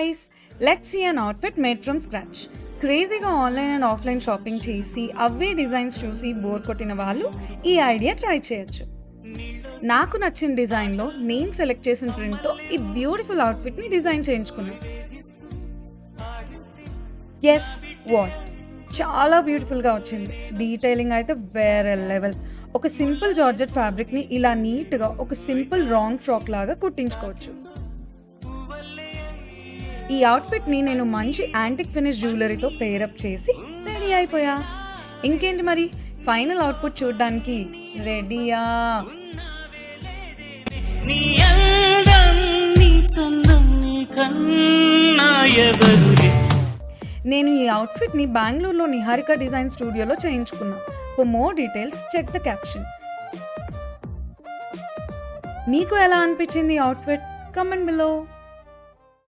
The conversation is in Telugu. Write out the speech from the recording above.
guys, let's see an outfit made from scratch. క్రేజీగా ఆన్లైన్ అండ్ ఆఫ్లైన్ షాపింగ్ చేసి అవే డిజైన్స్ చూసి బోర్ కొట్టిన వాళ్ళు ఈ ఐడియా ట్రై చేయొచ్చు. నాకు నచ్చిన డిజైన్లో నేను సెలెక్ట్ చేసిన ప్రింట్తో ఈ బ్యూటిఫుల్ అవుట్ఫిట్ని డిజైన్ చేయించుకున్నాను. ఎస్ వాట్, చాలా బ్యూటిఫుల్గా వచ్చింది. డీటెయిలింగ్ అయితే వేరే లెవెల్. ఒక సింపుల్ జార్జెట్ ఫ్యాబ్రిక్ని ఇలా నీట్గా ఒక సింపుల్ రాంగ్ ఫ్రాక్ లాగా కుట్టించుకోవచ్చు. ఈ అవుట్ఫిట్ని నేను మంచి యాంటిక్ ఫినిష్ జ్యువెలరీతో పేరప్ చేసి రెడీ అయిపోయా. ఇంకేంటి మరి, ఫైనల్ అవుట్పుట్ చూడడానికి రెడీయా? నేను ఈ అవుట్ఫిట్ని బెంగళూరులో నిహారిక డిజైన్ స్టూడియోలో చేయించుకున్నా. For more details check the caption. మీకు ఎలా అనిపించింది ఈ అవుట్ఫిట్? Comment below.